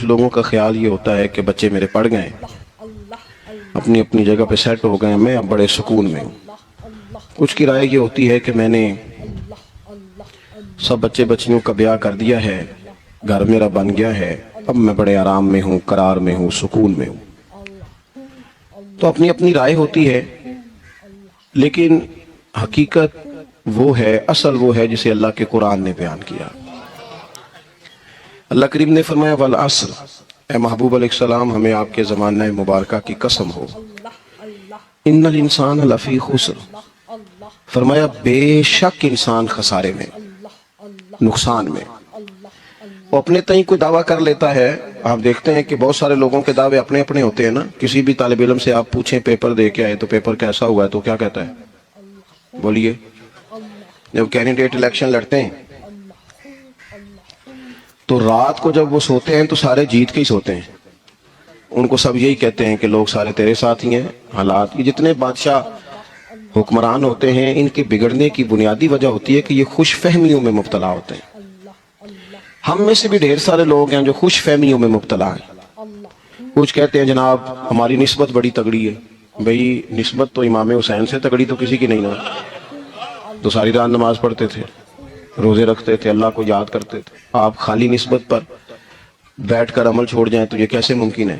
لوگوں کا خیال یہ ہوتا ہے کہ بچے میرے پڑھ گئے، اپنی اپنی جگہ پہ سیٹ ہو گئے، میں اب بڑے سکون میں ہوں۔ کچھ کی رائے یہ ہوتی ہے کہ میں نے سب بچے بچیوں کا بیاہ کر دیا ہے، گھر میرا بن گیا ہے، اب میں بڑے آرام میں ہوں، قرار میں ہوں، سکون میں ہوں۔ تو اپنی اپنی رائے ہوتی ہے، لیکن حقیقت وہ ہے، اصل وہ ہے جسے اللہ کے قرآن نے بیان کیا۔ اللہ کریم نے فرمایا والعصر، اے محبوب علیہ السلام ہمیں آپ کے زمانہ مبارکہ کی قسم ہو، ان الانسان لفی خسر، فرمایا بے شک انسان خسارے میں، نقصان میں۔ وہ اپنے تئیں کوئی دعویٰ کر لیتا ہے، آپ دیکھتے ہیں کہ بہت سارے لوگوں کے دعوے اپنے اپنے ہوتے ہیں نا۔ کسی بھی طالب علم سے آپ پوچھیں پیپر دے کے آئے تو پیپر کیسا ہوا ہے تو کیا کہتا ہے؟ بولیے، جب کینڈیڈیٹ الیکشن لڑتے ہیں تو رات کو جب وہ سوتے ہیں تو سارے جیت کے ہی سوتے ہیں، ان کو سب یہی کہتے ہیں کہ لوگ سارے تیرے ساتھ ہی ہیں۔ حالات، یہ جتنے بادشاہ حکمران ہوتے ہیں ان کے بگڑنے کی بنیادی وجہ ہوتی ہے کہ یہ خوش فہمیوں میں مبتلا ہوتے ہیں۔ ہم میں سے بھی ڈھیر سارے لوگ ہیں جو خوش فہمیوں میں مبتلا ہیں۔ کچھ کہتے ہیں جناب ہماری نسبت بڑی تگڑی ہے، بھئی نسبت تو امام حسین سے تگڑی تو کسی کی نہیں نا، تو ساری رات نماز پڑھتے تھے، روزے رکھتے تھے، اللہ کو یاد کرتے تھے۔ آپ خالی نسبت پر بیٹھ کر عمل چھوڑ جائیں تو یہ کیسے ممکن ہے؟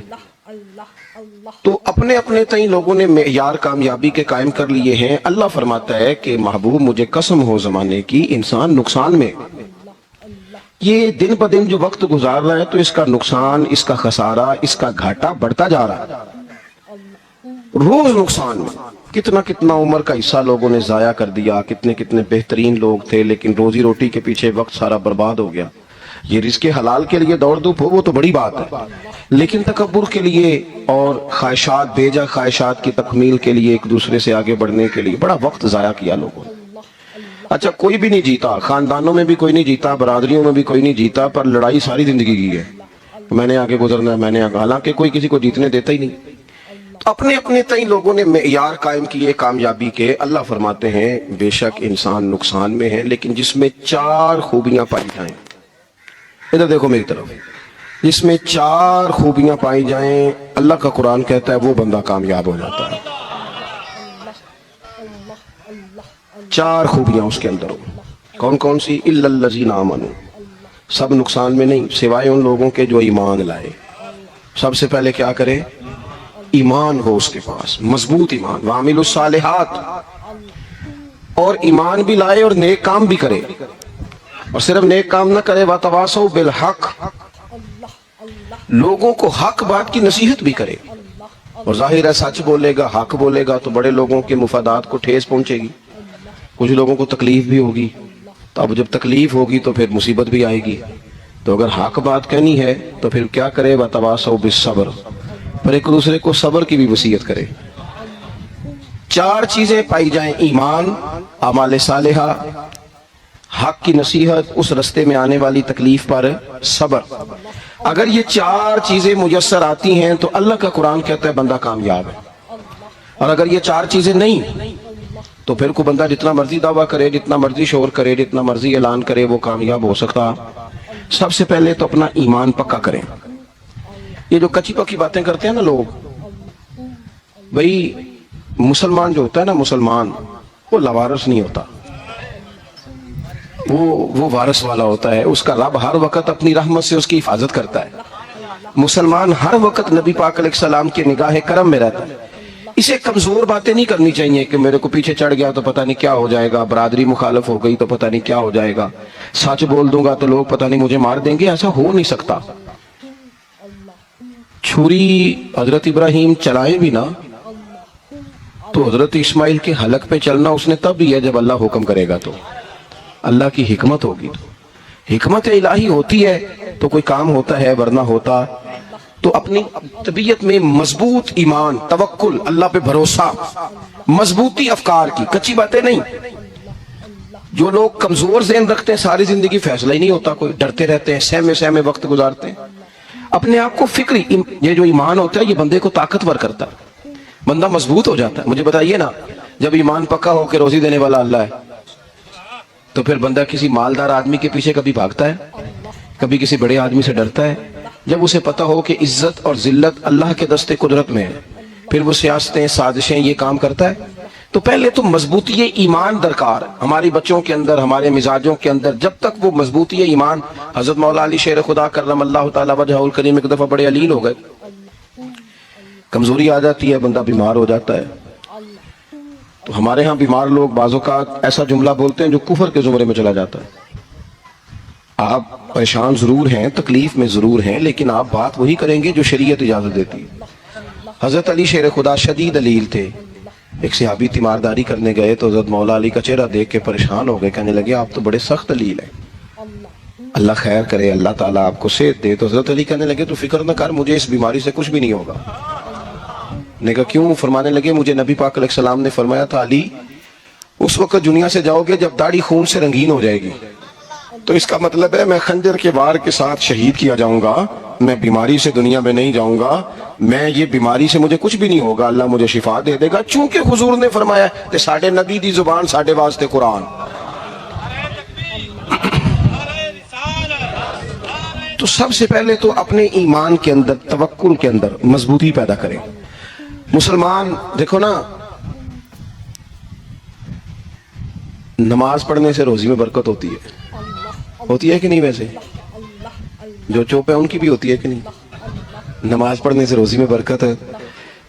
تو اپنے اپنے تئیں لوگوں نے معیار کامیابی کے قائم کر لیے ہیں۔ اللہ فرماتا ہے کہ محبوب مجھے قسم ہو زمانے کی، انسان نقصان میں، یہ دن بہ دن جو وقت گزار رہا ہے تو اس کا نقصان، اس کا خسارہ، اس کا گھاٹا بڑھتا جا رہا ہے، روز نقصان میں۔ کتنا کتنا عمر کا حصہ لوگوں نے ضائع کر دیا، کتنے کتنے بہترین لوگ تھے لیکن روزی روٹی کے پیچھے وقت سارا برباد ہو گیا۔ یہ رزق حلال کے لیے دوڑ دھوپ ہو وہ تو بڑی بات ہے، لیکن تکبر کے لیے اور خواہشات، بیجا خواہشات کی تکمیل کے لیے، ایک دوسرے سے آگے بڑھنے کے لیے بڑا وقت ضائع کیا لوگوں نے۔ اچھا کوئی بھی نہیں جیتا، خاندانوں میں بھی کوئی نہیں جیتا، برادریوں میں بھی کوئی نہیں جیتا، پر لڑائی ساری زندگی کی ہے، میں نے آگے گزرنا ہے، میں نے آگے، حالانکہ کوئی کسی کو جیتنے دیتا ہی نہیں۔ تو اپنے اپنے تئیں لوگوں نے معیار قائم کیے کامیابی کے۔ اللہ فرماتے ہیں بے شک انسان نقصان میں ہے، لیکن جس میں 4 خوبیاں پائی جائیں، ادھر دیکھو میری طرف، جس میں 4 خوبیاں پائی جائیں، اللہ کا قرآن کہتا ہے وہ بندہ کامیاب ہو جاتا ہے۔ 4 خوبیاں اس کے اندر ہو، کون کون سی؟ الا الذین آمنوا، سب نقصان میں نہیں سوائے ان لوگوں کے جو ایمان لائے۔ سب سے پہلے کیا کرے؟ ایمان ہو اس کے پاس، مضبوط ایمان، وعملوا الصالحات، اور ایمان بھی لائے اور نیک کام بھی کرے، اور صرف نیک کام نہ کرے، وَتَوَاصَوْا بِالْحَقِّ، لوگوں کو حق بات کی نصیحت بھی کرے۔ اور ظاہر ہے سچ بولے گا، حق بولے گا تو بڑے لوگوں کے مفادات کو ٹھیس پہنچے گی، کچھ لوگوں کو تکلیف بھی ہوگی، تو اب جب تکلیف ہوگی تو پھر مصیبت بھی آئے گی۔ تو اگر حق بات کہنی ہے تو پھر کیا کرے؟ وَتَوَاصَوْا بِالصَّبْرِ، پر ایک دوسرے کو صبر کی بھی وصیت کرے۔ 4 چیزیں پائی جائیں، ایمان، اعمال صالحہ، حق کی نصیحت، اس رستے میں آنے والی تکلیف پر صبر۔ اگر یہ 4 چیزیں میسر آتی ہیں تو اللہ کا قرآن کہتا ہے بندہ کامیاب ہے۔ اور اگر یہ 4 چیزیں نہیں تو پھر کوئی بندہ جتنا مرضی دعویٰ کرے، جتنا مرضی شور کرے، جتنا مرضی اعلان کرے، وہ کامیاب ہو سکتا۔ سب سے پہلے تو اپنا ایمان پکا کریں۔ یہ جو کچی پکی باتیں کرتے ہیں نا لوگ، بھئی مسلمان جو ہوتا ہے نا، مسلمان وہ لوارث نہیں ہوتا، وہ وارث والا ہوتا ہے، اس کا رب ہر وقت اپنی رحمت سے اس کی حفاظت کرتا ہے۔ مسلمان ہر وقت نبی پاک علیہ السلام کے نگاہ کرم میں رہتا ہے۔ اسے کمزور باتیں نہیں کرنی چاہیے کہ میرے کو پیچھے چڑھ گیا تو پتہ نہیں کیا ہو جائے گا، برادری مخالف ہو گئی تو پتہ نہیں کیا ہو جائے گا، سچ بول دوں گا تو لوگ پتہ نہیں مجھے مار دیں گے، ایسا ہو نہیں سکتا۔ چھری حضرت ابراہیم چلائیں بھی نا تو حضرت اسماعیل کے حلق پہ چلنا اس نے تب بھی ہے جب اللہ حکم کرے گا، تو اللہ کی حکمت ہوگی، تو حکمت الہی ہوتی ہے تو کوئی کام ہوتا ہے، ورنہ ہوتا۔ تو اپنی طبیعت میں مضبوط ایمان، توکل، اللہ پہ بھروسہ، مضبوطی افکار کی، کچی باتیں نہیں۔ جو لوگ کمزور ذہن رکھتے ہیں ساری زندگی فیصلہ ہی نہیں ہوتا، کوئی ڈرتے رہتے ہیں، سہمے سہمے وقت گزارتے ہیں۔ اپنے آپ کو فکری، یہ جو ایمان ہوتا ہے یہ بندے کو طاقتور کرتا ہے، بندہ مضبوط ہو جاتا ہے۔ مجھے بتائیے نا، جب ایمان پکا ہو کے روزی دینے والا اللہ ہے تو پھر بندہ کسی مالدار آدمی کے پیچھے کبھی بھاگتا ہے؟ کبھی کسی بڑے آدمی سے ڈرتا ہے؟ جب اسے پتہ ہو کہ عزت اور ذلت اللہ کے دستے قدرت میں ہے، پھر وہ سیاستیں، سازشیں یہ کام کرتا ہے. تو پہلے تو مضبوطی ایمان درکار ہماری بچوں کے اندر، ہمارے مزاجوں کے اندر. جب تک وہ مضبوطی ایمان، حضرت مولا علی شیر خدا کرم اللہ تعالیٰ وجہہ الکریم ایک دفعہ بڑے علیل ہو گئے، کمزوری آ جاتی ہے، بندہ بیمار ہو جاتا ہے. تو ہمارے ہاں بیمار لوگ بعض اوقات ایسا جملہ بولتے ہیں جو کفر کے زمرے میں چلا جاتا ہے. آپ پریشان ضرور ہیں، تکلیف میں ضرور ہیں، لیکن آپ بات وہی کریں گے جو شریعت اجازت دیتی ہے. حضرت علی شیر خدا شدید علیل تھے. ایک صحابی تیمارداری کرنے گئے تو حضرت مولا علی کا چہرہ دیکھ کے پریشان ہو گئے، کہنے لگے آپ تو بڑے سخت علیل ہیں، اللہ خیر کرے، اللہ تعالیٰ آپ کو صحت دے. تو حضرت علی کہنے لگے تو فکر نہ کر، مجھے اس بیماری سے کچھ بھی نہیں ہوگا. نے کہا کیوں؟ فرمانے لگے مجھے نبی پاک علیہ السلام نے فرمایا تھا علی اس وقت دنیا سے جاؤ گے جب داڑھی خون سے رنگین ہو جائے گی، تو اس کا مطلب ہے میں خنجر کے وار کے ساتھ شہید کیا جاؤں گا، میں بیماری سے دنیا میں نہیں جاؤں گا، میں یہ بیماری سے مجھے کچھ بھی نہیں ہوگا، اللہ مجھے شفا دے دے گا. چونکہ حضور نے فرمایا کہ ساڈے نبی دی زبان ساڈے واسطے قرآن. تو سب سے پہلے تو اپنے ایمان کے اندر، توکل کے اندر مضبوطی پیدا کریں. مسلمان دیکھو نا، نماز پڑھنے سے روزی میں برکت ہوتی ہے کہ نہیں؟ ویسے جو چوپ ہے ان کی بھی ہوتی ہے کہ نہیں؟ نماز پڑھنے سے روزی میں برکت ہے.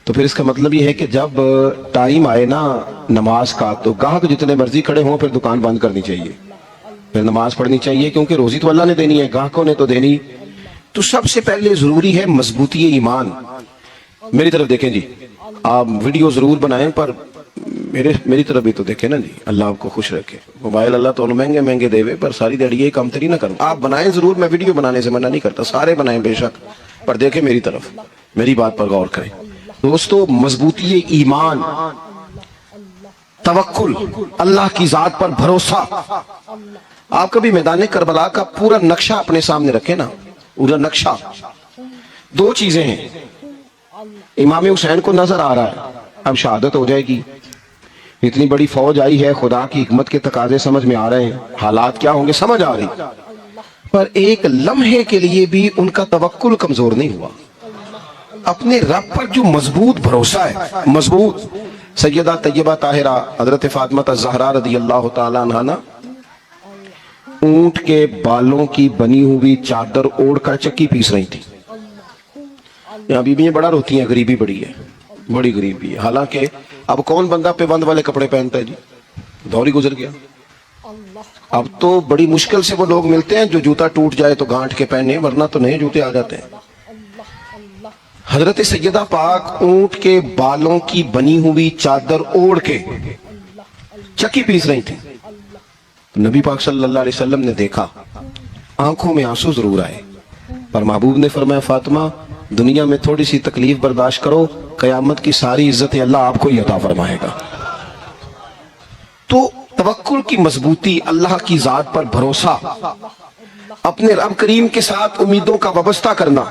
تو پھر اس کا مطلب یہ ہے کہ جب ٹائم آئے نا نماز کا تو گاہک جتنے مرضی کھڑے ہوں پھر دکان بند کرنی چاہیے، پھر نماز پڑھنی چاہیے، کیونکہ روزی تو اللہ نے دینی ہے، گاہکوں نے تو دینی. تو سب سے پہلے ضروری ہے مضبوطی ایمان. میری طرف دیکھیں جی، آپ ویڈیو ضرور بنائیں پر میری طرف بھی تو دیکھیں نا جی، اللہ آپ کو خوش رکھے. موبائل اللہ تو مہنگے مہنگے دے پر ساری دیڑی یہ کام تری نہ کروں. آپ بنائیں ضرور، میں ویڈیو بنانے سے منع نہیں کرتا، سارے بنائیں بے شک، پر دیکھیں میری طرف، میری بات پر غور کریں. دوستو مضبوطی ایمان، توکل، اللہ کی ذات پر بھروسہ. آپ کبھی میدان کربلا کا پورا نقشہ اپنے سامنے رکھیں نا، پورا نقشہ. دو چیزیں ہیں، امام حسین کو نظر آ رہا ہے اب شہادت ہو جائے گی، اتنی بڑی فوج آئی ہے، خدا کی حکمت کے تقاضے سمجھ میں آ رہے ہیں، حالات کیا ہوں گے سمجھ آ رہی، پر ایک لمحے کے لیے بھی ان کا توکل کمزور نہیں ہوا. اپنے رب پر جو مضبوط بھروسہ ہے، مضبوط. سیدہ طیبہ طاہرہ حضرت فاطمہ الزہرا رضی اللہ تعالیٰ عنہ نا اونٹ کے بالوں کی بنی ہوئی چادر اوڑھ کر چکی پیس رہی تھی. یہاں بیویاں بڑا روتی ہیں، غریبی بڑی ہے، بڑی غریبی ہے. حالانکہ اب کون بندہ پہ بند والے کپڑے پہنتا ہے جی، دور ہی گزر گیا. اب تو بڑی مشکل سے وہ لوگ ملتے ہیں جو جوتا ٹوٹ جائے تو گانٹ کے پہنے، ورنہ تو نئے جوتے آ جاتے ہیں. حضرت سیدہ پاک اونٹ کے بالوں کی بنی ہوئی چادر اوڑھ کے چکی پیس رہی تھی. نبی پاک صلی اللہ علیہ وسلم نے دیکھا، آنکھوں میں آنسو ضرور آئے، پر محبوب نے فرمایا فاطمہ دنیا میں تھوڑی سی تکلیف برداشت کرو، قیامت کی ساری عزتیں اللہ آپ کو ہی عطا فرمائے گا. تو توکل کی مضبوطی، اللہ کی ذات پر بھروسہ، اپنے رب کریم کے ساتھ امیدوں کا وابستہ کرنا،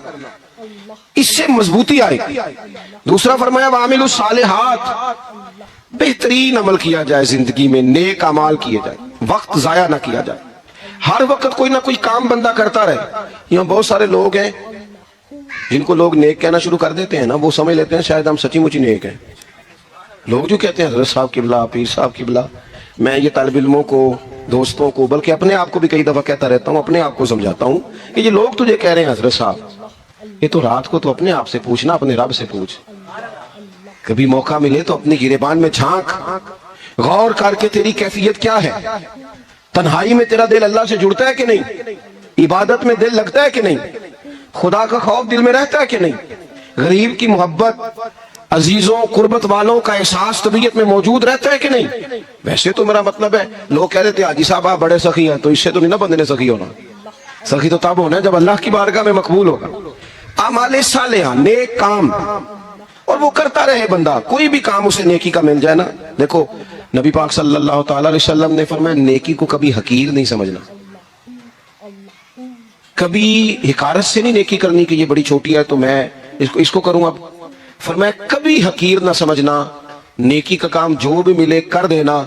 اس سے مضبوطی آئے گی. دوسرا فرمایا وَعَمِلُوا الصَّالِحَاتِ، بہترین عمل کیا جائے زندگی میں، نیک اعمال کیے جائے، وقت ضائع نہ کیا جائے. ہر وقت کوئی نہ کوئی کام بندہ کرتا رہے. یہاں بہت سارے لوگ ہیں جن کو لوگ نیک کہنا شروع کر دیتے ہیں نا، وہ سمجھ لیتے ہیں شاید ہم سچی مچی نیک ہیں. لوگ جو کہتے ہیں حضرت صاحب قبلہ، پیر صاحب قبلہ، میں یہ طالب علموں کو، دوستوں کو، بلکہ اپنے آپ کو بھی کئی دفعہ کہتا رہتا ہوں، اپنے آپ کو سمجھاتا ہوں کہ یہ لوگ تجھے کہہ رہے ہیں حضرت صاحب، یہ تو رات کو تو اپنے آپ سے پوچھنا، اپنے رب سے پوچھ. کبھی موقع ملے تو اپنی گریبان میں جھانک، غور کر کے تیری کیفیت کیا ہے. تنہائی میں تیرا دل اللہ سے جڑتا ہے کہ نہیں؟ عبادت میں دل لگتا ہے کہ نہیں؟ خدا کا خوف دل میں رہتا ہے کہ نہیں؟ غریب کی محبت، عزیزوں قربت والوں کا احساس طبیعت میں موجود رہتا ہے کہ نہیں؟ ویسے تو میرا مطلب ہے، لوگ کہہ دیتے ہیں حاجی صاحب آپ بڑے سخی ہیں، تو اس سے تو نہیں نا بندے نے سخی ہونا. سخی تو تب ہونا ہے جب اللہ کی بارگاہ میں مقبول ہوگا. اعمال صالحہ، نیک کام، اور وہ کرتا رہے بندہ، کوئی بھی کام اسے نیکی کا مل جائے نا. دیکھو نبی پاک صلی اللہ تعالی علیہ وسلم نے فرمایا نیکی کو کبھی حقیر نہیں سمجھنا، کبھی حقارت سے نہیں نیکی کرنی کہ یہ بڑی چھوٹی ہے تو میں اس کو کروں. اب فرمایا کبھی حقیر نہ سمجھنا، نیکی کا کام جو بھی ملے کر دینا.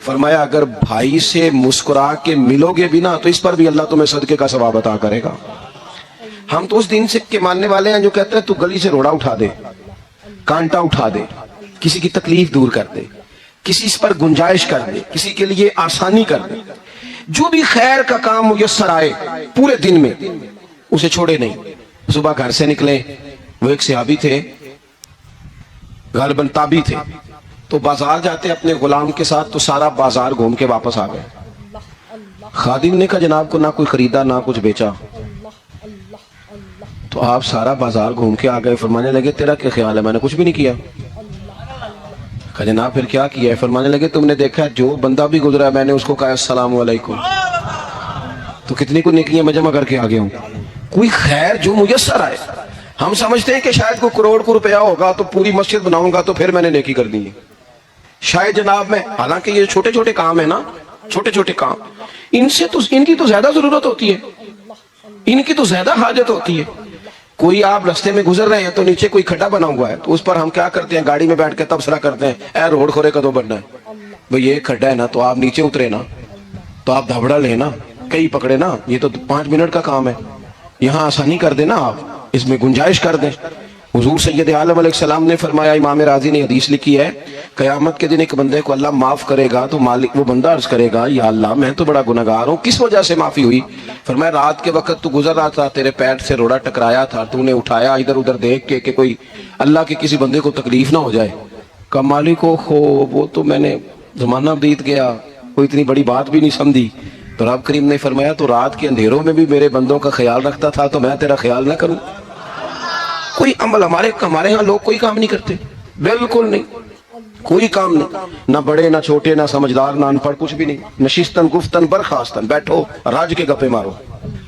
فرمایا اگر بھائی سے مسکرا کے ملو گے بھی نا تو اس پر بھی اللہ تمہیں صدقے کا ثواب عطا کرے گا. ہم تو اس دین سے کے ماننے والے ہیں جو کہتے ہیں تو گلی سے روڑا اٹھا دے, کانٹا اٹھا دے, کسی کی تکلیف دور کر دے, کسی پر گنجائش کر دے, کسی کے لیے آسانی کر دے, جو بھی خیر کا کام میسر آئے پورے دن میں اسے چھوڑے نہیں. صبح گھر سے نکلے, وہ ایک صحابی تھے, غالباً تابعی تھے, تو بازار جاتے اپنے غلام کے ساتھ تو سارا بازار گھوم کے واپس آ گئے. خادم نے کہا جناب کو نہ کوئی خریدا نہ کچھ بیچا, تو آپ سارا بازار گھوم کے آ گئے. فرمانے لگے تیرا کیا خیال ہے؟ میں نے کچھ بھی نہیں کیا. کہا جناب پھر کیا کیا ہے؟ فرمانے لگے تم نے دیکھا جو بندہ بھی گزرا میں نے اس کو کہا السلام علیکم, تو کتنی کو نیکیاں میں جمع کر کے آ گیا ہوں. کوئی خیر جو میسر آئے. ہم سمجھتے ہیں کہ شاید کوئی کروڑ کو روپیہ ہوگا تو پوری مسجد بناؤں گا تو پھر میں نے نیکی کر دی ہے شاید جناب میں. حالانکہ یہ چھوٹے چھوٹے کام ہیں نا, چھوٹے چھوٹے کام, ان کی تو زیادہ ضرورت ہوتی ہے, ان کی تو زیادہ حاجت ہوتی ہے. کوئی آپ رستے میں گزر رہے ہیں تو نیچے کوئی کھڈا بنا ہوا ہے تو اس پر ہم کیا کرتے ہیں, گاڑی میں بیٹھ کے تبصرہ کرتے ہیں اے روڈ کھورے کدو بننا ہے بھئی, یہ کھڈا ہے نا تو آپ نیچے اترے نا, تو آپ دھبڑا لیں نا, کئی پکڑے نا, یہ تو 5 منٹ کا کام ہے, یہاں آسانی کر دیں نا, آپ اس میں گنجائش کر دیں. حضور سید عالم علیہ السلام نے فرمایا, امام راضی نے حدیث لکھی ہے, قیامت کے دن ایک بندے کو اللہ معاف کرے گا تو مالک وہ بندہ عرض کرے گا یا اللہ میں تو بڑا گنہگار ہوں, کس وجہ سے معافی ہوئی؟ فرمایا رات کے وقت تو گزر رہا تھا, تیرے پیر سے روڑا ٹکرایا تھا, تو نے اٹھایا ادھر ادھر دیکھ کے کہ کوئی اللہ کے کسی بندے کو تکلیف نہ ہو جائے. کہا مالک ہو وہ تو میں نے زمانہ بیت گیا, کوئی اتنی بڑی بات بھی نہیں سمجھی. تو رب کریم نے فرمایا تو رات کے اندھیروں میں بھی میرے بندوں کا خیال رکھتا تھا تو میں تیرا خیال نہ کروں؟ کوئی عمل ہمارے ہاں لوگ کوئی کام نہیں کرتے, بالکل نہیں, کوئی کام نہیں, نہ بڑے نہ چھوٹے نہ سمجھدار نہ ان پڑھ, کچھ بھی نہیں. نشستن گفتن برخاستن, بیٹھو راج کے گپے مارو,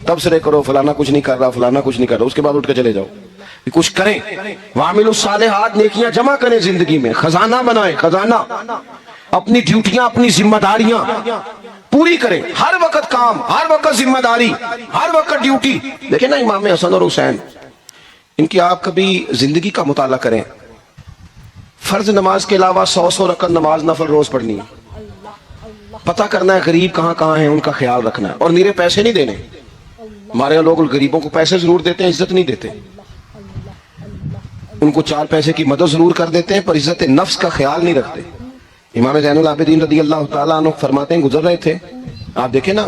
تبصرے کرو فلانا کچھ نہیں کر رہا, فلانا کچھ نہیں کر رہا, اس کے بعد اٹھ کے چلے جاؤ. کچھ کریں, وعملوا الصالحات, نیکیاں جمع کریں زندگی میں, خزانہ بنائیں, خزانہ, اپنی ڈیوٹیاں اپنی ذمہ داریاں پوری کریں, ہر وقت کام, ہر وقت ذمہ داری, ہر وقت ڈیوٹی. دیکھیں نا امام حسن اور حسین, ان کی آپ کبھی زندگی کا مطالعہ کریں, فرض نماز کے علاوہ 100 رکعت نماز نفل روز پڑھنی ہے, پتہ کرنا ہے غریب کہاں کہاں ہیں, ان کا خیال رکھنا ہے, اور نیرے پیسے نہیں دینے. ہمارے یہاں لوگ غریبوں کو پیسے ضرور دیتے ہیں, عزت نہیں دیتے, ان کو 4 پیسے کی مدد ضرور کر دیتے ہیں پر عزت نفس کا خیال نہیں رکھتے. امام زین العابدین رضی اللہ تعالیٰ عنہ فرماتے ہیں گزر رہے تھے, آپ دیکھیں نا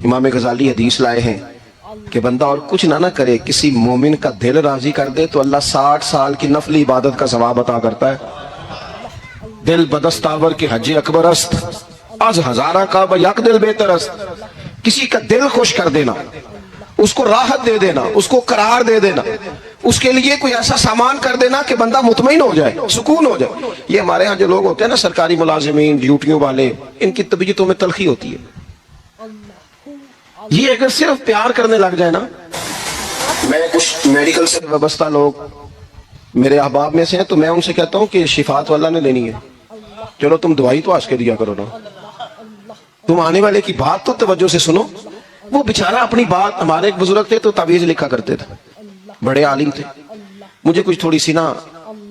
امام غزالی حدیث لائے ہیں کہ بندہ اور کچھ نہ کرے, کسی مومن کا دل راضی کر دے تو اللہ 60 سال کی نفلی عبادت کا ثواب عطا کرتا ہے. دل بدستاور کے حج اکبر است, از ہزارہ کا یک دل بہتر است. کسی کا دل خوش کر دینا, اس کو راحت دے دینا, اس کو قرار دے دینا, اس کے لیے کوئی ایسا سامان کر دینا کہ بندہ مطمئن ہو جائے, سکون ہو جائے. یہ ہمارے ہاں جو لوگ ہوتے ہیں نا سرکاری ملازمین, ڈیوٹیوں والے, ان کی طبیعتوں میں تلخی ہوتی ہے. یہ اگر صرف پیار کرنے لگ جائے نا, میں کچھ میڈیکل سے وابستہ لوگ میرے احباب میں سے ہیں تو میں ان سے کہتا ہوں کہ شفا تو اللہ نے دینی ہے, چلو تم دوائی تو آج کے دیا کرو نا, تم آنے والے کی بات تو توجہ سے سنو. وہ بیچارہ اپنی بات, ہمارے ایک بزرگ تھے تو تعویذ لکھا کرتے تھے, بڑے عالم تھے, مجھے کچھ تھوڑی سی نا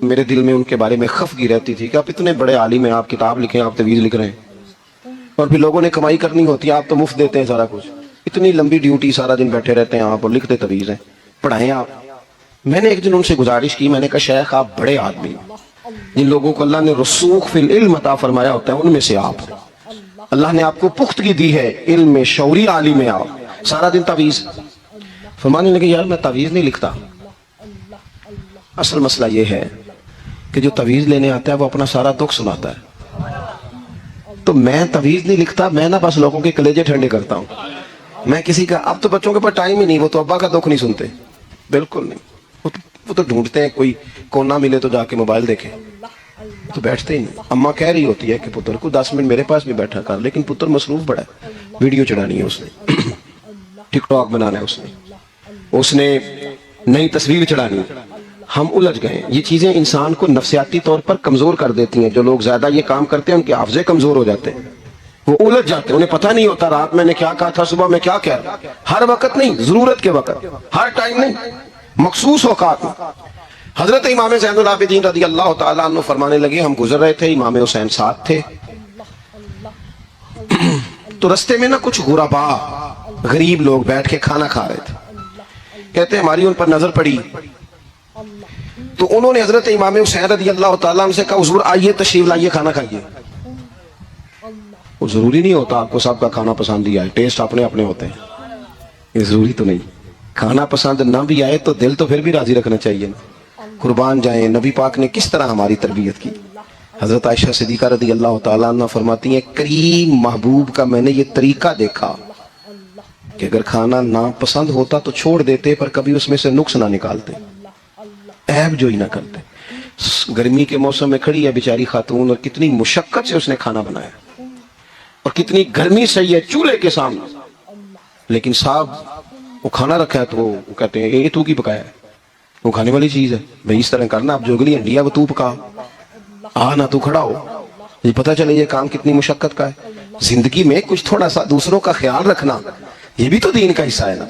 میرے دل میں ان کے بارے میں خفگی رہتی تھی کہ آپ اتنے بڑے عالم ہیں, آپ کتاب لکھیں, آپ تعویذ لکھ رہے ہیں, اور پھر لوگوں نے کمائی کرنی ہوتی ہے, آپ تو مفت دیتے ہیں سارا کچھ, اتنی لمبی ڈیوٹی, سارا دن بیٹھے رہتے ہیں آپ اور لکھتے تعویذ ہیں, پڑھائیں آپ. میں نے ایک دن ان سے گزارش کی, میں نے کہا شیخ آپ بڑے آدمی, جن لوگوں کو اللہ نے رسوخ فی العلم عطا فرمایا ہوتا ہے ان میں سے آپ, اللہ نے آپ کو پختگی دی ہے علم میں, شعوری عالم میں, آپ سارا دن تعویذ. فرمانے لگے یار میں تعویذ نہیں لکھتا, اصل مسئلہ یہ ہے کہ جو تعویذ لینے آتا ہے وہ اپنا سارا دکھ سناتا ہے, تو میں تعویذ نہیں لکھتا, میں نا بس لوگوں کے کلیجے ٹھنڈے کرتا ہوں. میں کسی کا, اب تو بچوں کے پاس ٹائم ہی نہیں, وہ تو ابا کا دکھ نہیں سنتے, بالکل نہیں, وہ تو ڈھونڈتے ہیں کوئی کونا ملے تو جا کے موبائل دیکھیں, تو بیٹھتے ہی نہیں. اماں کہہ رہی ہوتی ہے کہ پتر کو 10 منٹ میرے پاس بھی بیٹھا کر, لیکن پتر مصروف بڑا ہے, ویڈیو چڑھانی ہے اس نے, ٹک ٹاک بنانا ہے اس نے نئی تصویر چڑھانی ہے. ہم الجھ گئے. یہ چیزیں انسان کو نفسیاتی طور پر کمزور کر دیتی ہیں. جو لوگ زیادہ یہ کام کرتے ہیں ان کے حافظے کمزور ہو جاتے ہیں, وہ الجھ جاتے ہیں, انہیں پتہ نہیں ہوتا رات میں نے کیا کہا تھا, صبح میں کیا کہہ رہا. ہر وقت نہیں, ضرورت کے وقت, ہر ٹائم نہیں, مخصوص اوقات میں. حضرت امام زین العابدین رضی اللہ تعالیٰ عنہ فرمانے لگے ہم گزر رہے تھے, امام حسین ساتھ تھے, تو رستے میں نا کچھ غربا غریب لوگ بیٹھ کے کھانا کھا رہے تھے. کہتے ہیں ہماری ان پر نظر پڑی تو انہوں نے حضرت امام حسین رضی اللہ تعالیٰ عنہ سے کہا حضور آئیے تشریف لائیے کھانا کھائیے. وہ ضروری نہیں ہوتا آپ کو سب کا کھانا پسند ہی آئے, ٹیسٹ اپنے اپنے ہوتے ہیں, یہ ضروری تو نہیں. کھانا پسند نہ بھی آئے تو دل تو پھر بھی راضی رکھنا چاہیے نا. قربان جائیں نبی پاک نے کس طرح ہماری تربیت کی. حضرت عائشہ صدیقہ رضی اللہ تعالیٰ عنہ فرماتی ہیں کریم محبوب کا میں نے یہ طریقہ دیکھا کہ اگر کھانا نہ پسند ہوتا تو چھوڑ دیتے, پر کبھی اس میں سے نقص نہ نکالتے, عیب جو ہی نہ کرتے. گرمی کے موسم میں کھڑی ہے بیچاری خاتون اور کتنی مشقت سے اس نے کھانا بنایا اور کتنی گرمی صحیح ہے چولہے کے سامنے, لیکن صاحب وہ کھانا رکھا ہے تو وہ کہتے ہیں یہ تو کی پکایا ہے, وہ کھانے والی چیز ہے بھائی اس طرح کرنا, اب جو اگلی ہنڈی ہے وہ تو پکا, نہ تو کھڑا ہو. یہ پتہ چلے یہ کام کتنی مشقت کا ہے. زندگی میں کچھ تھوڑا سا دوسروں کا خیال رکھنا یہ بھی تو دین کا حصہ ہے نا.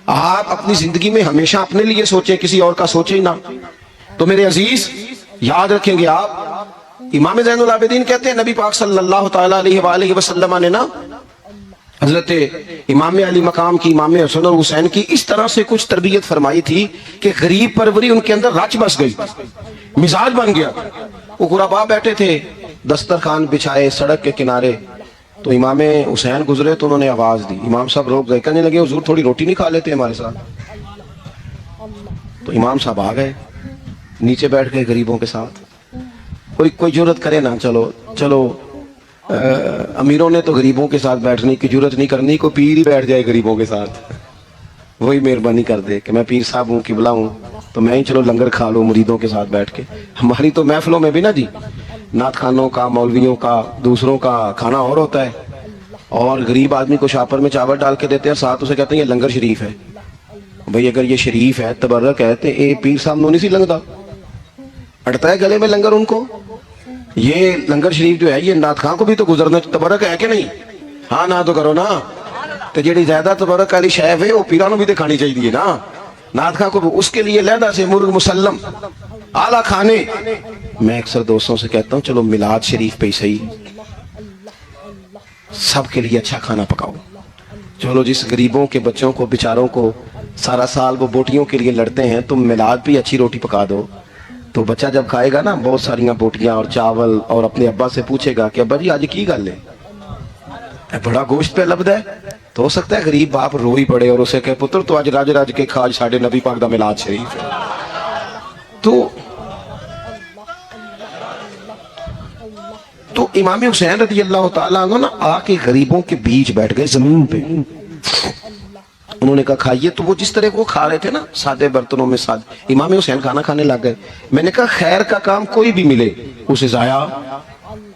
آپ اپنی زندگی میں ہمیشہ اپنے لیے سوچیں, کسی اور کا سوچیں نہ. تو میرے عزیز یاد رکھیں گے آپ امام زین العابدین کہتے ہیں نبی پاک صلی اللہ تعالیٰ علیہ وآلہ وسلم نے نا حضرت امام علی مقام کی, امام حسن اور حسین کی اس طرح سے کچھ تربیت فرمائی تھی کہ غریب پروری ان کے اندر رچ بس گئی, مزاج بن گیا. وہ غربا بیٹھے تھے دسترخوان بچھائے سڑک کے کنارے, تو امام حسین گزرے تو انہوں نے آواز دی, امام صاحب روک گئے, کہنے لگے حضور تھوڑی روٹی نہیں کھا لیتے ہمارے ساتھ. تو امام صاحب آ گئے, نیچے بیٹھ گئے غریبوں کے ساتھ. کوئی جرت کرے نا, چلو امیروں نے تو غریبوں کے ساتھ بیٹھنے کی جرت نہیں کرنی, کوئی پیر ہی بیٹھ جائے غریبوں کے ساتھ, وہی مہربانی کر دے کہ میں پیر صاحب ہوں قبلہ ہوں تو میں ہی چلو لنگر کھا لوں مریدوں کے ساتھ بیٹھ کے. ہماری تو محفلوں میں بھی نا جی نعت خانوں کا, مولویوں کا, دوسروں کا کھانا اور ہوتا ہے, اور غریب آدمی کو شاپر میں چاول ڈال کے دیتے ہیں, ساتھ اسے کہتے ہیں یہ لنگر شریف ہے. بھئی اگر یہ شریف ہے تبرک ہے تو اے پیر صاحب نو نہیں سی لنگتا, اڑتا ہے گلے میں لنگر ان کو. یہ لنگر شریف جو ہے یہ نعت خان کو بھی تو گزرنا تبرک ہے کہ نہیں؟ ہاں نہ تو کرو نا. تو جیڑی زیادہ تبرک والی شے ہے وہ پیرانوں بھی تو کھانی چاہیے نا. نعت خان کو اس کے لیے لہدا سے مرغ مسلم اعلیٰ کھانے. میں اکثر دوستوں سے کہتا ہوں چلو میلاد شریف پہ ہی صحیح سب کے لیے اچھا کھانا پکاؤ. چلو جس غریبوں کے بچوں کو بیچاروں کو سارا سال وہ بوٹیوں کے لیے لڑتے ہیں, تم میلاد پہ اچھی روٹی پکا دو تو بچہ جب کھائے گا نا بہت ساریاں بوٹیاں اور چاول, اور اپنے ابا سے پوچھے گا کہ ابا جی آج کی گل ہے, بڑا گوشت پہ لبدا ہے. تو ہو سکتا ہے غریب باپ رو ہی پڑے اور اسے کہ پتر تو آج راج راج کے کھاج ساڑھے نبی پاک دا میلاد شریف ہے. تو امام حسین رضی اللہ تعالیٰ عنہ نا آ کے غریبوں کے بیچ بیٹھ گئے زمین پہ. انہوں نے کہا کھائیے, تو وہ جس طرح وہ کھا رہے تھے نا سادے برتنوں میں سادے, امام حسین کھانا کھانے لگ گئے. میں نے کہا خیر کا کام کوئی بھی ملے اسے ضائع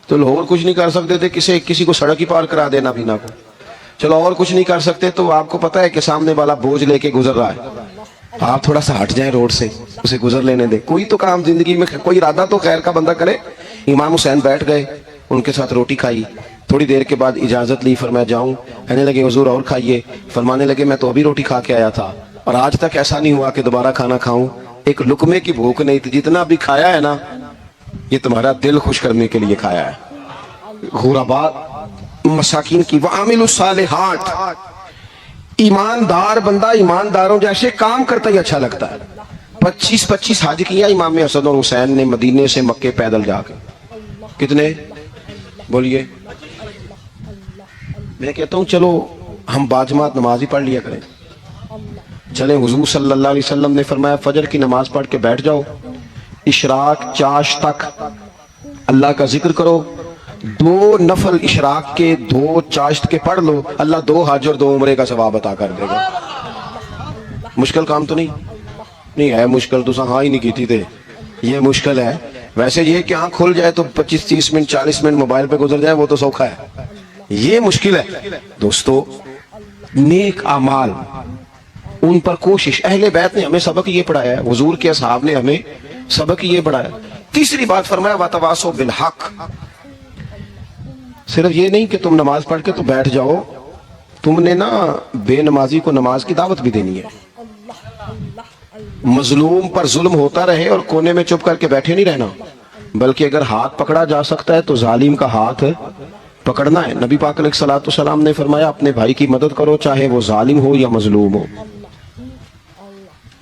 تو لاہور کچھ نہیں کر سکتے تھے, کسی کو سڑک ہی پار کرا دینا بینا کو, چلو اور کچھ نہیں کر سکتے تو آپ کو پتا ہے کہ سامنے والا بوجھ لے کے گزر رہا ہے, آپ تھوڑا سا ہٹ جائیں روڈ سے, اسے گزر لینے دیں. کوئی تو کام زندگی میں کوئی ارادہ تو خیر کا بندہ کرے. امام حسین بیٹھ گئے, ان کے ساتھ روٹی کھائی, تھوڑی دیر کے بعد اجازت لی, فرمایا جاؤں. کہنے لگے حضور اور کھائیے. فرمانے لگے میں تو ابھی روٹی کھا کے آیا تھا اور آج تک ایسا نہیں ہوا کہ دوبارہ کھانا کھاؤں, ایک لقمے کی بھوک نہیں تھی, جتنا بھی کھایا ہے نا یہ تمہارا دل خوش کرنے کے لیے کھایا ہے. غربا مساکین کی وعامل الصالحات, ایماندار بندہ ایمانداروں جیسے کام کرتا ہی اچھا لگتا ہے. 25 حج کیا امام حسن اور حسین نے مدینے سے مکے پیدل جا کے. کتنے بولیے؟ میں کہتا ہوں چلو ہم باجماعت نماز ہی پڑھ لیا کریں. چلیں حضور صلی اللہ علیہ وسلم نے فرمایا فجر کی نماز پڑھ کے بیٹھ جاؤ, اشراق چاش تک اللہ کا ذکر کرو, 2 نفل اشراق کے 2 چاشت کے پڑھ لو, اللہ 2 حج اور 2 عمرے کا ثواب عطا کر دے گا. مشکل کام تو نہیں ہے, مشکل تو ہاں ہی نہیں کی تھی, یہ مشکل ہے. ویسے یہ کہ آنکھ کھل جائے تو 25-30 منٹ 40 منٹ موبائل پہ گزر جائے وہ تو سوکھا ہے, یہ مشکل ہے. دوستو نیک اعمال ان پر کوشش, اہل بیت نے ہمیں سبق یہ پڑھایا ہے, حضور کے اصحاب نے ہمیں سبق یہ پڑھایا. تیسری بات فرمایا وَتَوَاصَوْا بِالْحَقِّ, صرف یہ نہیں کہ تم نماز پڑھ کے تو بیٹھ جاؤ, تم نے نا بے نمازی کو نماز کی دعوت بھی دینی ہے. مظلوم پر ظلم ہوتا رہے اور کونے میں چپ کر کے بیٹھے نہیں رہنا, بلکہ اگر ہاتھ پکڑا جا سکتا ہے تو ظالم کا ہاتھ پکڑنا ہے. نبی پاک علیہ الصلوۃ والسلام نے فرمایا اپنے بھائی کی مدد کرو چاہے وہ ظالم ہو یا مظلوم ہو.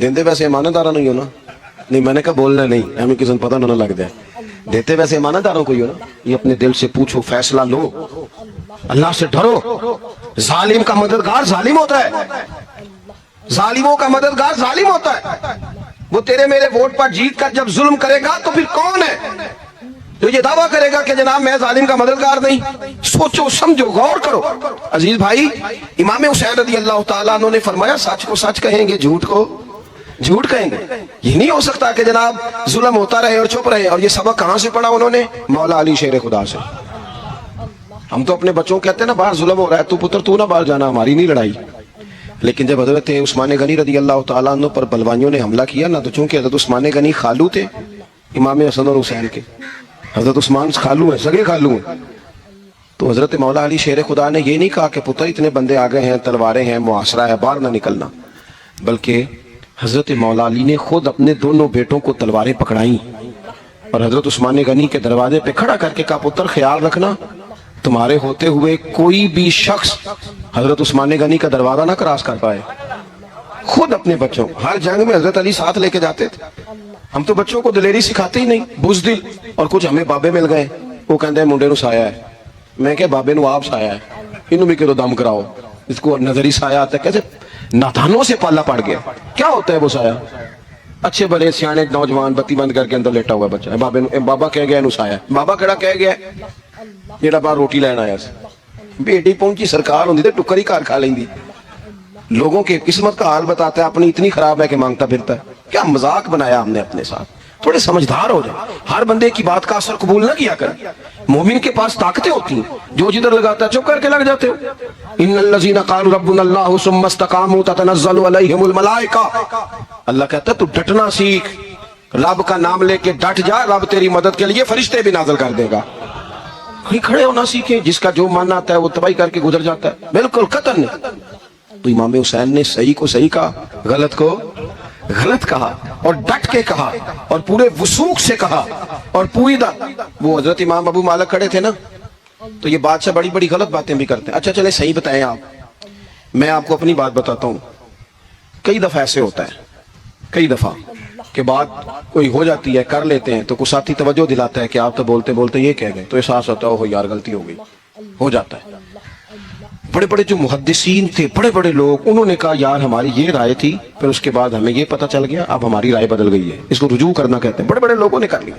دیندے ویسے ایمانداروں نہیں ہو نا. نہیں میں نے کہا بولنا نہیں, ہمیں کسی نے پتہ نہ لگ جائے. دیتے ویسے ایمانداروں کو ہی ہو نا. یہ اپنے دل سے پوچھو, فیصلہ لو, اللہ سے ڈرو. ظالم کا مددگار ظالم ہوتا ہے, ظالموں کا مددگار ظالم ہوتا ہے. وہ تیرے میرے ووٹ پر جیت کر جب ظلم کرے گا تو پھر کون ہے جو یہ دعویٰ کرے گا کہ جناب میں ظالم کا مددگار نہیں؟ سوچو, سمجھو, غور کرو. عزیز بھائی, امام حسین رضی اللہ تعالیٰ عنہ نے فرمایا سچ کو سچ کہیں گے, جھوٹ کو جھوٹ کہیں گے. یہ نہیں ہو سکتا کہ جناب ظلم ہوتا رہے اور چپ رہے. اور یہ سبق کہاں سے پڑھا انہوں نے؟ مولا علی شیر خدا سے. ہم تو اپنے بچوں کو کہتے ہیں نا باہر ظلم ہو رہا ہے, تو پتر تو نہ باہر جانا, ہماری نہیں لڑائی. لیکن جب حضرت عثمان غنی رضی اللہ تعالیٰ عنہ پر بلوائیوں نے حملہ کیا نا, تو چونکہ حضرت عثمان غنی خالو تھے امام حسن اور حسین کے, حضرت عثمان خالو ہیں, سگے خالو ہیں, تو حضرت مولا علی شیر خدا نے یہ نہیں کہا کہ پتر اتنے بندے آ گئے ہیں, تلواریں ہیں, محاصرہ ہے, باہر نہ نکلنا. بلکہ حضرت مولا علی نے خود اپنے دونوں بیٹوں کو تلواریں پکڑائیں اور حضرت عثمان غنی کے دروازے پہ کھڑا کر کے کہا پتر خیال رکھنا تمہارے ہوتے ہوئے کوئی بھی شخص حضرت عثمان غنی کا دروازہ نہ کراس کر پائے. خود اپنے بچوں, ہر جنگ میں حضرت علی ساتھ لے کے جاتے تھے. ہم تو بچوں کو دلیری سکھاتے ہی نہیں, بزدل. اور کچھ ہمیں بابے مل گئے, وہ کہتے ہیں منڈے نو سایہ ہے. میں کہ بابے نو آپ سایہ ہے, انہوں بھی کرو دم کراؤ. اس کو نظری سایہ آتا ہے, کیسے ناتھانوں سے پالا پڑ گیا. کیا ہوتا ہے وہ سایہ؟ اچھے بڑے سیانے نوجوان بتی بند کر کے اندر لیٹا ہوا بچہ ہے, بابا کہہ گیا نو سایہ. بابا کہڑا کہہ گیا جیڑا باہر روٹی لینا آیا سی. بیٹی پہنچی سرکار ہوندی تے ٹکر ہی گھر کھا لیندی. لوگوں کی قسمت کا حال بتاتا ہے, اپنی اتنی خراب ہے کہ مانگتا پھرتا ہے. کیا مذاق بنایا ہم نے اپنے ساتھ. تھوڑے سمجھدار ہو جائیں, ہر بندے کی بات کا اثر قبول نہ کیا کریں. مومن کے پاس طاقتیں ہوتی ہیں, جو جدھر لگاتا ہے چپ کر کے لگ جاتے ہو. ان الذین قالوا ربنا اللہ ثم استقاموا تتنزل علیہم الملائکہ. اللہ کہتا ہے تو ڈٹنا سیکھ, رب کا نام لے کے ڈٹ جا, رب تیری مدد کے لیے فرشتے بھی نازل کر دے گا. کہیں کھڑے ہونا سیکھیں, جس کا جو من آتا ہے وہ تباہی کر کے گزر جاتا ہے. بالکل قطن نہیں. تو امام حسین نے صحیح کو صحیح کہا, غلط کو غلط کہا, اور ڈٹ کے کہا, اور پورے وثوق سے کہا, اور پوری وہ حضرت امام ابو مالک کھڑے تھے نا, تو یہ بادشاہ بڑی بڑی غلط باتیں بھی کرتے ہیں. اچھا چلے صحیح بتائیں آپ, میں آپ کو اپنی بات بتاتا ہوں. کئی دفعہ ایسے ہوتا ہے, کئی دفعہ کہ بات کوئی ہو جاتی ہے, کر لیتے ہیں, تو کوئی ساتھی توجہ دلاتا ہے کہ آپ تو بولتے بولتے یہ کہہ گئے, تو احساس ہوتا ہے ہو یار غلطی ہو گئی, ہو جاتا ہے. بڑے بڑے جو محدثین تھے, بڑے بڑے لوگ, انہوں نے کہا یار ہماری یہ رائے تھی, پھر اس کے بعد ہمیں یہ پتہ چل گیا اب ہماری رائے بدل گئی ہے. اس کو رجوع کرنا کہتے ہیں. بڑے بڑے لوگوں نے کر لیا.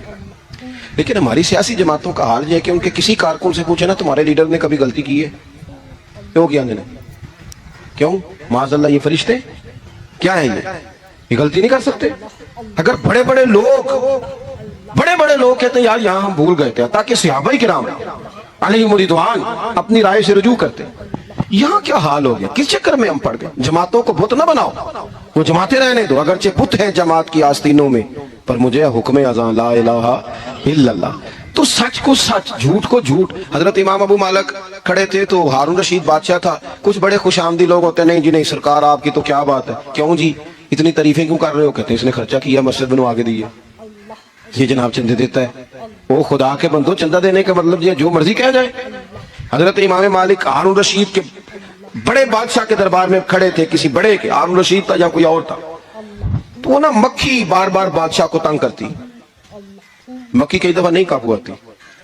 لیکن ہماری سیاسی جماعتوں کا حال یہ ہے کہ ان کے کسی کارکن سے پوچھے نا تمہارے لیڈر نے کبھی غلطی کی ہے؟ کیوں کیا انہوں نے؟ کیوں؟ معاذ اللہ یہ فرشتے کیا ہیں, یہ غلطی نہیں کر سکتے. اگر بڑے بڑے لوگ کہتے ہیں یار یہاں ہم بھول گئے تھے, تاکہ صحابہ کرام علیہم رضوان اپنی رائے سے رجوع کرتے. یہاں کیا حال ہو گیا, کس چکر میں ہم پڑ گئے؟ جماعتوں کو بت نہ بناؤ, وہ جماعتیں رہنے دو, اگرچہ بت ہیں جماعت کی آستینوں میں, پر مجھے حکم اذان لا الہ الا اللہ. تو سچ کو سچ, جھوٹ کو جھوٹ. حضرت امام ابو مالک کھڑے تھے تو ہارون رشید بادشاہ تھا. کچھ بڑے خوش آمدی لوگ ہوتے ہیں, نہیں جی نہیں سرکار آپ کی تو کیا بات ہے, کیوں جی اتنی تعریفیں کیوں کر رہے ہو؟ کہتے ہیں اس نے خرچہ کیا, مسجد بنوا کے دی ہے, یہ جناب چندے دیتا ہے. وہ خدا کے بندو, چندہ دینے کا مطلب یہ جو مرضی کہہ جائے. حضرت امام مالک ہارون رشید کے بڑے بادشاہ کے دربار میں کھڑے تھے, کسی بڑے کے, ہارون رشید تھا یا کوئی اور تھا. تو وہ نا مکھی بار بار بادشاہ کو تنگ کرتی. مکھی کئی دفعہ نہیں قابو آتی,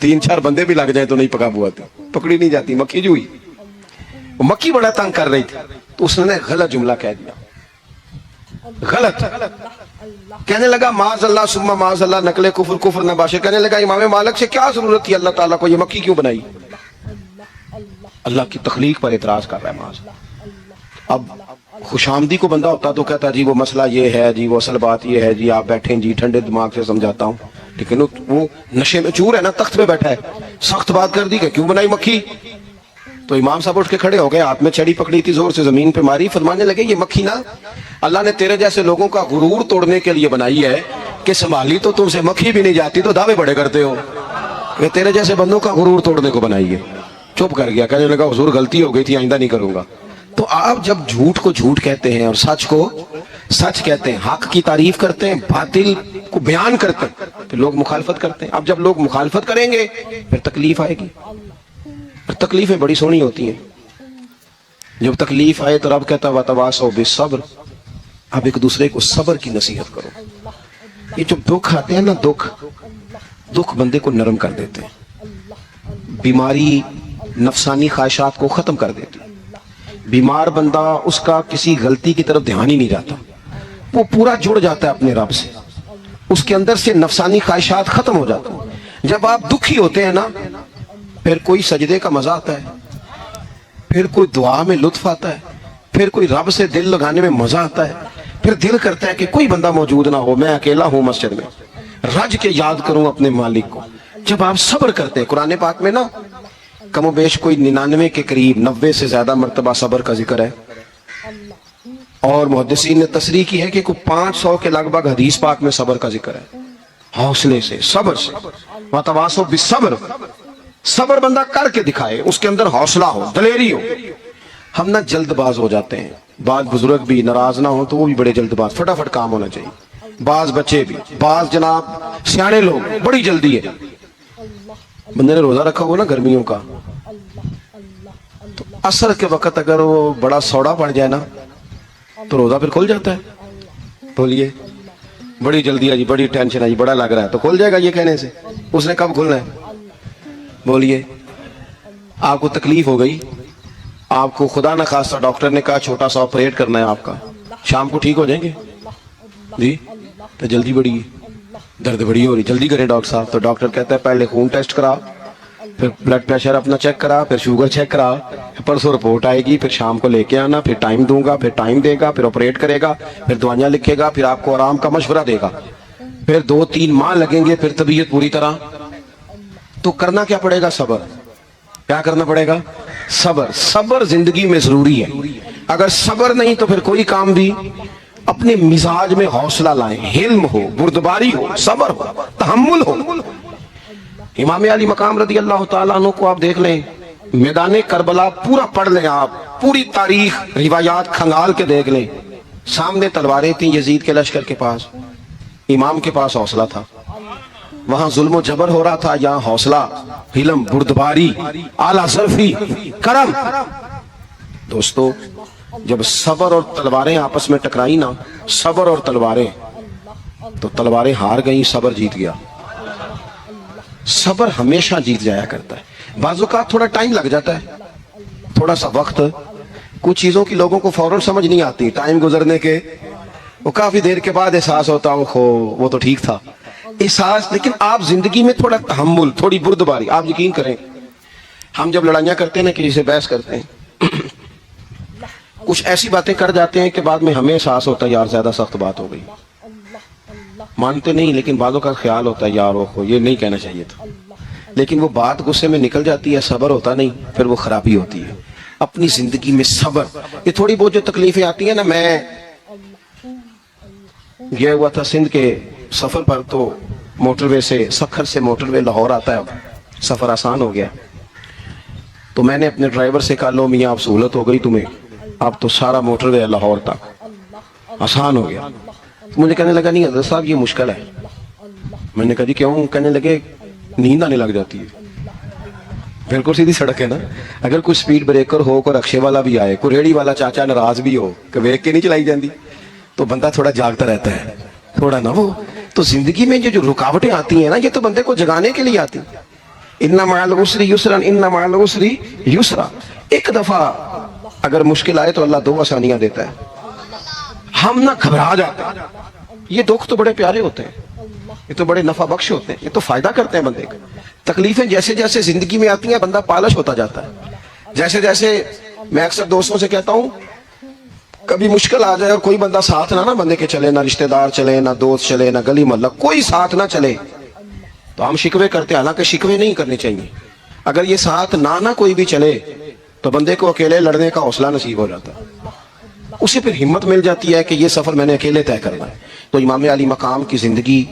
3-4 بندے بھی لگ جائیں تو نہیں قابو آتی, پکڑی نہیں جاتی مکھی جو ہوئی. وہ مکھی بڑا تنگ کر رہی تھی, تو اس نے غلط جملہ کہہ دیا, غلط کہنے لگا معاذ اللہ ثم معاذ اللہ, نقل کفر کفر نہ باشے. کہنے لگا امام مالک سے کیا ضرورت تھی اللہ تعالیٰ کو یہ مکھی کیوں بنائی؟ اللہ کی تخلیق پر اعتراض کر رہا ہے معاذ. اب خوش آمدی کو بندہ ہوتا تو کہتا جی وہ مسئلہ یہ ہے جی, وہ اصل بات یہ ہے جی, آپ بیٹھیں جی, ٹھنڈے دماغ سے سمجھاتا ہوں. لیکن وہ نشے میں چور ہے نا, تخت پہ بیٹھا ہے, سخت بات کر دی کہ کیوں بنائی مکھی. تو امام صاحب اٹھ کے کھڑے ہو گئے, ہاتھ میں چھڑی پکڑی تھی, زور سے زمین پہ ماری, فرمانے لگے یہ مکھی نا اللہ نے تیرے جیسے لوگوں کا غرور توڑنے کے لیے بنائی ہے کہ سنبھالی تو تم سے مکھی بھی نہیں جاتی, تو دعوے بڑے کرتے ہو. یہ تیرے جیسے بندوں کا غرور توڑنے کو بنائی ہے. چپ کر گیا, کہنے لگا حضور غلطی ہو گئی تھی, آئندہ نہیں کروں گا. تو آپ جب جھوٹ کو جھوٹ کہتے ہیں اور سچ کو سچ کہتے ہیں, حق کی تعریف کرتے ہیں, باطل کو بیان کرتے ہیں, پھر لوگ مخالفت کرتے ہیں. اب جب لوگ مخالفت کریں گے پھر تکلیف آئے گی. تکلیفیں بڑی سونی ہوتی ہیں. جب تکلیف آئے تو رب کہتا وتواصوا بالصبر, اب ایک دوسرے کو صبر کی نصیحت کرو. یہ جو دکھ آتے ہیں نا، دکھ بندے کو نرم کر دیتے ہیں. بیماری نفسانی خواہشات کو ختم کر دیتی. بیمار بندہ، اس کا کسی غلطی کی طرف دھیان ہی نہیں جاتا، وہ پورا جڑ جاتا ہے اپنے رب سے، اس کے اندر سے نفسانی خواہشات ختم ہو جاتے ہیں. جب آپ دکھی ہوتے ہیں نا، پھر کوئی سجدے کا مزہ آتا ہے، پھر کوئی دعا میں لطف آتا ہے، پھر کوئی رب سے دل لگانے میں مزہ آتا ہے، پھر دل کرتا ہے کہ کوئی بندہ موجود نہ ہو، میں اکیلا ہوں مسجد میں، رج کے یاد کروں اپنے مالک کو. جب آپ صبر کرتے ہیں، قرآن پاک میں نا کم و بیش کوئی 99 کے قریب 90 سے زیادہ مرتبہ صبر کا ذکر ہے، اور محدثین نے تصریح کی ہے کہ کوئی 500 کے لگ بھگ حدیث پاک میں صبر کا ذکر ہے. حوصلے سے، صبر سے، وتواصوا بالصبر، صبر بندہ کر کے دکھائے، اس کے اندر حوصلہ ہو، دلیری ہو. ہم نہ جلد باز ہو جاتے ہیں. بعض بزرگ بھی ناراض نہ ہوں تو وہ بھی بڑے جلد باز، فٹافٹ کام ہونا چاہیے. بعض بچے بھی، بعض جناب سیانے لوگ، بڑی جلدی ہے. بندے نے روزہ رکھا ہو نا گرمیوں کا، تو عصر کے وقت اگر وہ بڑا سوڑا پڑ جائے نا تو روزہ پھر کھل جاتا ہے. بولیے، بڑی جلدی ہے جی، بڑی ٹینشن ہے جی، بڑا لگ رہا ہے، تو کھل جائے گا یہ کہنے سے. اس نے کب کھلنا ہے؟ بولیے. آپ کو تکلیف ہو گئی، آپ کو خدا نخواستہ ڈاکٹر نے کہا چھوٹا سا آپریٹ کرنا ہے آپ کا، شام کو ٹھیک ہو جائیں گے جی؟ تو جلدی بڑی ہے، درد بڑی ہو رہی، جلدی کریں ڈاکٹر صاحب. تو ڈاکٹر کہتا ہے پہلے خون ٹیسٹ کرا، پھر بلڈ پریشر اپنا چیک کرا، پھر شوگر چیک کرا، پرسوں رپورٹ آئے گی، پھر شام کو لے کے آنا، پھر ٹائم دوں گا، پھر ٹائم دے گا، پھر آپریٹ کرے گا، پھر دوائیاں لکھے گا، پھر آپ کو آرام کا مشورہ دے گا، پھر 2-3 ماہ لگیں گے، پھر طبیعت پوری طرح. تو کرنا کیا پڑے گا؟ صبر. کیا کرنا پڑے گا؟ صبر. صبر زندگی میں ضروری ہے. اگر صبر نہیں تو پھر کوئی کام بھی. اپنے مزاج میں حوصلہ لائیں، حلم ہو، بردباری ہو، صبر ہو، تحمل ہو. امام علی مقام رضی اللہ تعالیٰ عنہ کو آپ دیکھ لیں، میدان کربلا پورا پڑھ لیں، آپ پوری تاریخ روایات کھنگال کے دیکھ لیں. سامنے تلواریں تھیں یزید کے لشکر کے پاس، امام کے پاس حوصلہ تھا. وہاں ظلم و جبر ہو رہا تھا، یہاں حوصلہ، حلم، بردباری، اعلیٰ ظرفی، کرم. دوستو، جب صبر اور تلواریں آپس میں ٹکرائی نا، صبر اور تلواریں، تو تلواریں ہار گئیں، صبر جیت گیا. صبر ہمیشہ جیت جایا کرتا ہے. بعض اوقات تھوڑا ٹائم لگ جاتا ہے، تھوڑا سا وقت. کچھ چیزوں کی لوگوں کو فوراً سمجھ نہیں آتی، ٹائم گزرنے کے وہ کافی دیر کے بعد احساس ہوتا ہے وہ تو ٹھیک تھا احساس. لیکن آپ زندگی میں تھوڑا تحمل، تھوڑی بردباری. آپ یقین کریں، ہم جب لڑائیاں کرتے ہیں نا، کسی سے بحث کرتے ہیں، کچھ ایسی باتیں کر جاتے ہیں کہ بعد میں ہمیں احساس ہوتا ہے یار زیادہ سخت بات ہو گئی. مانتے نہیں، لیکن بعضوں کا خیال ہوتا ہے یار یہ نہیں کہنا چاہیے تھا. لیکن وہ بات غصے میں نکل جاتی ہے، صبر ہوتا نہیں، پھر وہ خرابی ہوتی ہے. اپنی زندگی میں صبر. یہ تھوڑی بہت جو تکلیفیں آتی ہیں نا، میں گیا ہوا تھا سندھ کے سفر پر، تو موٹر وے سے، سکھر سے موٹر وے لاہور آتا ہے، اب سفر آسان ہو گیا. تو میں نے اپنے ڈرائیور سے کہا لو میاں اب سہولت ہو گئی تمہیں، اب تو سارا موٹر وے لاہور تک آسان ہو گیا. مجھے کہنے لگا نہیں حضرت صاحب یہ مشکل ہے. میں نے کہا جی کیوں؟ کہنے لگے نیند آنے لگ جاتی ہے. بالکل سیدھی سڑک ہے نا، اگر کوئی سپیڈ بریکر ہو، کوئی رکشے والا بھی آئے، کوئی ریڑی والا چاچا ناراض بھی ہو کہ ویک کے نہیں چلائی جاندی، تو بندہ تھوڑا جاگتا رہتا ہے، تھوڑا نہ وہ. تو زندگی میں جو رکاوٹیں آتی ہیں نا، یہ تو بندے کو جگانے کے لیے آتی. ان مع العسر یسرا، ان مع العسر یسرا. ایک دفعہ اگر مشکل آئے تو اللہ 2 آسانیاں دیتا ہے. ہم نہ گھبرا جاتے ہیں. یہ دکھ تو بڑے پیارے ہوتے ہیں، یہ تو بڑے نفع بخش ہوتے ہیں، یہ تو فائدہ کرتے ہیں بندے کا. تکلیفیں جیسے جیسے زندگی میں آتی ہیں بندہ پالش ہوتا جاتا ہے. جیسے جیسے میں اکثر دوستوں سے کہتا ہوں، کبھی مشکل آ جائے اور کوئی بندہ ساتھ نہ بندے کے چلے، نہ رشتہ دار چلے، نہ دوست چلے، نہ گلی محلہ، کوئی ساتھ نہ چلے، تو ہم شکوے کرتے ہیں. حالانکہ شکوے نہیں کرنے چاہیے. اگر یہ ساتھ نہ کوئی بھی چلے تو بندے کو اکیلے لڑنے کا حوصلہ نصیب ہو جاتا ہے، اسے پھر ہمت مل جاتی ہے کہ یہ سفر میں نے اکیلے طے کرنا ہے. تو امام علی مقام کی زندگی،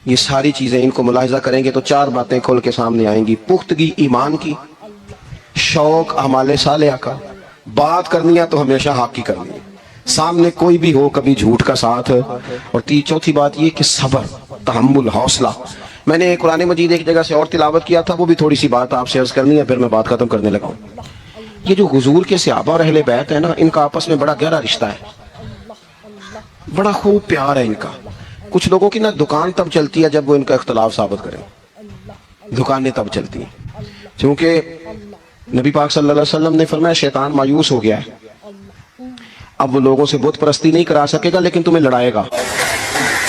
یہ ساری چیزیں ان کو ملاحظہ کریں گے تو 4 باتیں کھول کے سامنے آئیں گی. پختگی ایمان کی، شوق اعمال صالحہ کا، بات کرنی ہے تو ہمیشہ حق کی کرنی ہے، سامنے کوئی بھی ہو کبھی جھوٹ کا ساتھ. اور چوتھی بات یہ کہ صبر، تحمل، حوصلہ. میں نے قرآن مجید ایک جگہ سے اور تلاوت کیا تھا، وہ بھی تھوڑی سی بات آپ سے عرض کرنی ہے، پھر میں بات ختم کرنے لگا ہوں. یہ جو حضور کے صحابہ اور اہل بیت ہیں نا، ان کا آپس میں بڑا گہرا رشتہ ہے. بڑا خوب پیار ہے ان کا. کچھ لوگوں کی نا دکان تب چلتی ہے جب وہ ان کا اختلاف ثابت کریں. دکانیں تب چلتی ہیں چونکہ نبی پاک صلی اللہ علیہ وسلم نے فرمایا شیطان مایوس ہو گیا ہے، اب وہ لوگوں سے بت پرستی نہیں کرا سکے گا لیکن تمہیں لڑائے گا.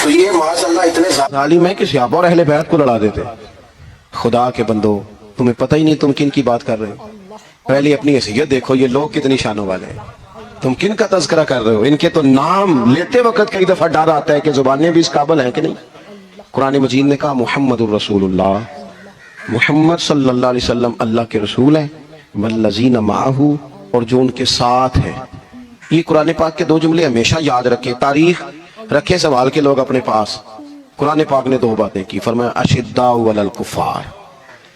تو یہ معاذ اللہ اتنے ظالم ہیں کہ صحابہ اور اہل بیت کو لڑا دیتے. خدا کے بندو تمہیں پتہ ہی نہیں تم کن کی بات کر رہے ہو. پہلے اپنی حیثیت دیکھو، یہ لوگ کتنی شانوں والے ہیں. تم کن کا تذکرہ کر رہے ہو؟ ان کے تو نام لیتے وقت کئی دفعہ ڈر آتا ہے کہ زبانیں بھی اس قابل ہیں کہ نہیں. قرآن مجید نے کہا محمد الرسول اللہ، محمد صلی اللہ علیہ وسلم اللہ کے رسول ہیں، والذین معہ، اور جو ان کے ساتھ ہیں. یہ قرآن پاک کے دو جملے ہمیشہ یاد رکھیں، تاریخ رکھے سوال کے لوگ اپنے پاس. قرآن پاک نے دو باتیں کی، فرمایا اشداء علی الکفار،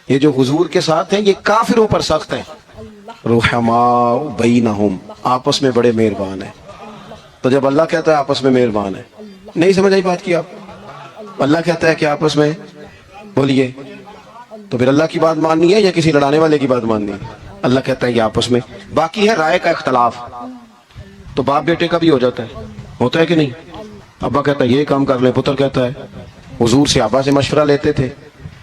یہ جو حضور کے ساتھ ہیں یہ کافروں پر سخت ہیں، رحماء بینہم، آپس میں بڑے مہربان ہیں. تو جب اللہ کہتا ہے آپس میں مہربان ہے، نہیں سمجھ آئی بات کی آپ؟ اللہ کہتا ہے کہ آپس میں بولیے، تو پھر اللہ کی بات ماننی ہے یا کسی لڑانے والے کی بات ماننی ہے؟ اللہ کہتا ہے یہ آپس میں. باقی ہے رائے کا اختلاف، تو باپ بیٹے کا بھی ہو جاتا ہے، ہوتا ہے کہ نہیں؟ ابا کہتا ہے یہ کام کر لیں، پتر کہتا ہے. حضور صحابہ سے مشورہ لیتے تھے،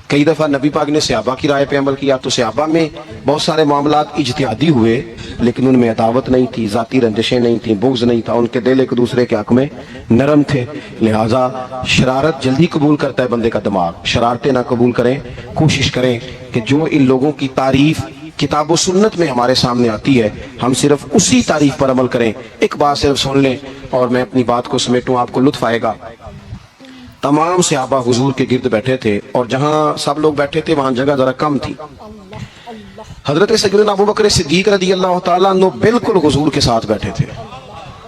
کئی دفعہ نبی پاک نے صحابہ کی رائے پہ عمل کیا. تو صحابہ میں بہت سارے معاملات اجتہادی ہوئے لیکن ان میں عداوت نہیں تھی، ذاتی رنجشیں نہیں تھیں، بغض نہیں تھا، ان کے دل ایک دوسرے کے حق میں نرم تھے. لہٰذا شرارت جلدی قبول کرتا ہے بندے کا دماغ، شرارتیں نہ قبول کریں. کوشش کریں کہ جو ان لوگوں کی تعریف کتاب و سنت میں ہمارے سامنے آتی ہے ہم صرف اسی تعریف پر عمل کریں. ایک بات صرف سن لیں اور میں اپنی بات کو سمیٹوں، آپ کو لطف آئے گا. تمام صحابہ حضور کے گرد بیٹھے تھے اور جہاں سب لوگ بیٹھے تھے وہاں جگہ ذرا کم تھی. حضرت سیدنا ابوبکر صدیق رضی اللہ تعالیٰ عنہ بالکل حضور کے ساتھ بیٹھے تھے،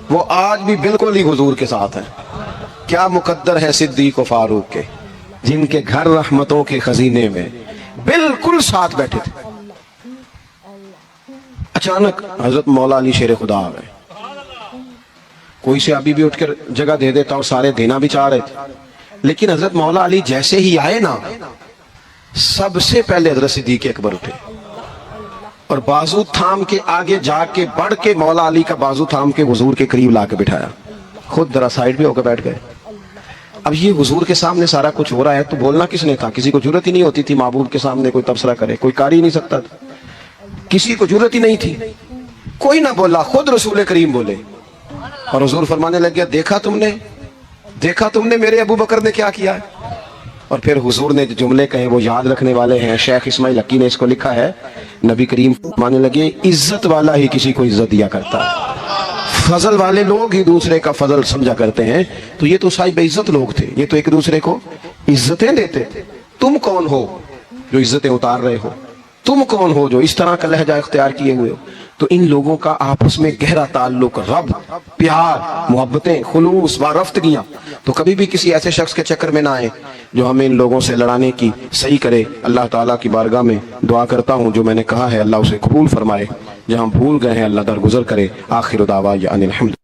وہ آج بھی بالکل ہی حضور کے ساتھ ہیں. کیا مقدر ہے صدیق و فاروق کے، جن کے گھر رحمتوں کے خزینے میں بالکل ساتھ بیٹھے تھے. اچانک حضرت مولا علی شیر خدا آ گئے. کوئی سے ابھی بھی اٹھ کر جگہ دے دیتا اور سارے دینا بھی چاہ رہے تھے، لیکن حضرت مولا علی جیسے ہی آئے نا، سب سے پہلے حضرت صدیق اکبر اٹھے اور بازو تھام کے آگے جا کے بڑھ کے مولا علی کا بازو تھام کے حضور کے قریب لا کے بٹھایا. خود ذرا سائیڈ پہ ہو کے بیٹھ گئے. اب یہ حضور کے سامنے سارا کچھ ہو رہا ہے تو بولنا کس نے تھا؟ کسی کو ضرورت ہی نہیں ہوتی تھی معبود کے سامنے کوئی تبصرہ کرے، کوئی کر ہی نہیں سکتا تھا، کسی کو ضرورت ہی نہیں تھی. کوئی نہ بولا، خود رسول کریم بولے اور حضور فرمانے لگ گیا دیکھا تم نے میرے ابو بکر نے کیا کیا ہے. اور پھر حضور نے جو جملے کہے وہ یاد رکھنے والے ہیں. شیخ اسماعیل حقی نے اس کو لکھا ہے، نبی کریم فرمانے لگے عزت والا ہی کسی کو عزت دیا کرتا ہے، فضل والے لوگ ہی دوسرے کا فضل سمجھا کرتے ہیں. تو یہ تو صاحب عزت لوگ تھے، یہ تو ایک دوسرے کو عزتیں دیتے تھے. تم کون ہو جو عزتیں اتار رہے ہو؟ تم کون ہو جو اس طرح کا لہجہ اختیار کیے ہوئے ہو؟ تو ان لوگوں کا آپس میں گہرا تعلق، رب، پیار، محبتیں، خلوص، وارفتگیاں. تو کبھی بھی کسی ایسے شخص کے چکر میں نہ آئے جو ہمیں ان لوگوں سے لڑانے کی صحیح کرے. اللہ تعالیٰ کی بارگاہ میں دعا کرتا ہوں جو میں نے کہا ہے اللہ اسے قبول فرمائے، جہاں بھول گئے ہیں اللہ درگزر کرے. آخر دعوانا ان الحمد